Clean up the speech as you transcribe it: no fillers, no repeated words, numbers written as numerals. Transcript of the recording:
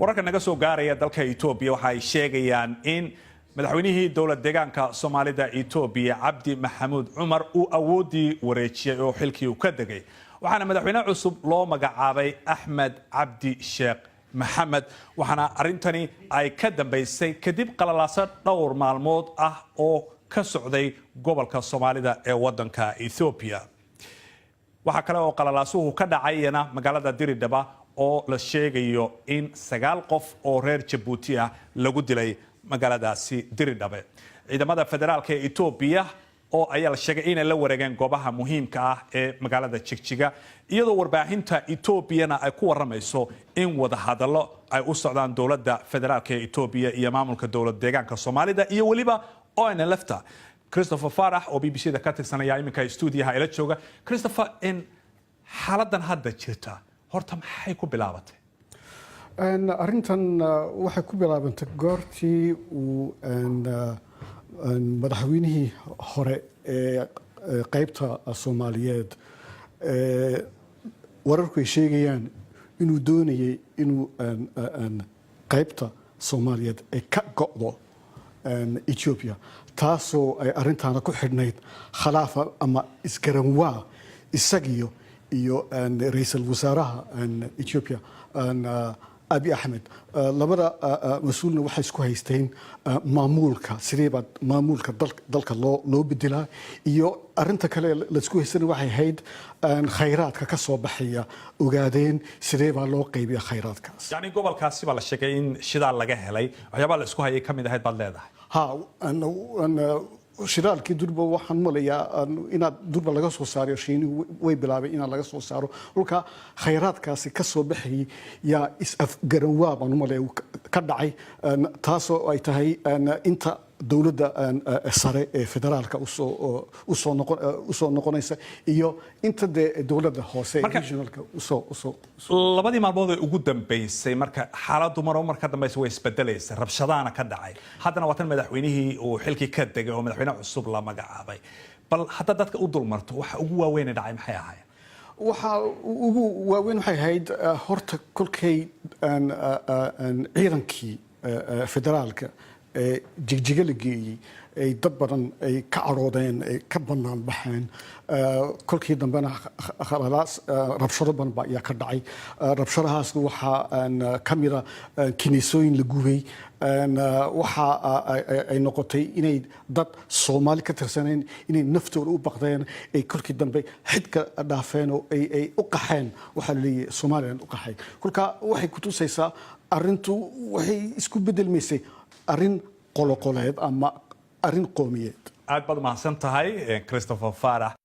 wararka naga soo gaaraya dalka Itoobiya waxa ay sheegayaan in madaxweynihii dowlad deegaanka Soomaalida Itoobiya Cabdi Maxamuud Cumar uu awoodii wareejiyay oo xilkii uu ka degay waxaana madaxweyne cusub loo magacaabay Axmed Cabdi Sheekh Maxamed waxaana arintani ay ka dambeysay kadib qalalaaso dhowr maalmood ah oo ka socday gobolka Soomaalida ee wadanka Itoobiya waxa kale oo qalalaasuhu ka dhacayna magaalada Diridhaba oo la sheegayo in 9 qof oo reer Djibouti ah lagu dilay magaaladaasi Diridhaba ciidamada federaalka ee Itoobiya oo ayaa la sheegay inay la wareegeen goobaha muhiimka ah ee magaalada Jigjiga iyadoo warbaahinta Itoobiyana ay ku waramayso in wada hadallo ay u socdaan dowladda federaalka ee Itoobiya iyo maamulka dowlad deegaanka Soomaalida iyo waliba ONLFta Christopher Farah oo BBC-da ka tirsanaya iminka stuudiyaha ila jooga Christopher in xaaladan hadda jirta horta maxay ku bilaabatay arintan waxay ku bilaabantay goortii uu madaxweynihii hore ee qaybta Soomaaliyeed wararku ay sheegayaan inuu doonayay inuu qaybta Soomaaliyeed ay ka go'do Ethiopia taasoo ay arintaana ku xidhnayd khilaafa ama isgaranwaa isagiyo iyo ra'iisul wasaaraha Ethiopia Abiy Ahmed labada mas'uulna waxay isku haysteen maamulka sideeba maamulka dalka loo bedelaa iyo arinta kale la isku haysteen waxay ahayd khayraadka ka soo baxaya ogaadeen sideeba loo qaybiyo khayraadkaas yani gobolkaasi baa la sheegay in shidaal laga helay waxyaabo la isku hayay kamid ahayd baad leedahay shidaalkii durba waxaan malayaa inaad durba laga soo saaro shiinuhu way bilaabay inaad laga soo saaro dhulka khayraadkaasi ka soo baxayay yaa is-afgaranwaa baan malayaa ka dhacay taasoo ay tahay inta dowladda sare ee federaalka u soo noqonaysa iyo inta dowladda hoose ee regionalka labadii maalmood ee ugu dambeysay marka xaaladdu marka dambeysay way isbedelaysa rabshadaana ka dhacay haddana waa tan madaxweynihii uu xilkii ka degay oo madaxweyne cusub la magacaabay bal hadda dadka u dulmarto waxa ugu waaweyn ee dhacay maxay ahaayeen waxa ugu waaweyn waxay ahayd horta kolkay ciidankii federaalka jigjiga la geeyey ay dad badan ay ka caroodeen ay ka bannaan baxeen kolkii dambena rabshado badan baa ayaa ka dhacay rabshadahaas waxaa ka mida kiniisooyin la gubay waxa ay noqotay inay dad Soomaali ka tirsaneen inay naftooda u baqdeen ay kolkii dambe xidka dhaafeen oo ay u qaxeen waxa la leeyahay Soomaaliland u qaxay kolka waxay ku tusaysaa arintu waxay isku bedelmaysay arin qoloqoleed ama arin qoomiyeed aad baad mahadsan tahay Christopher Farah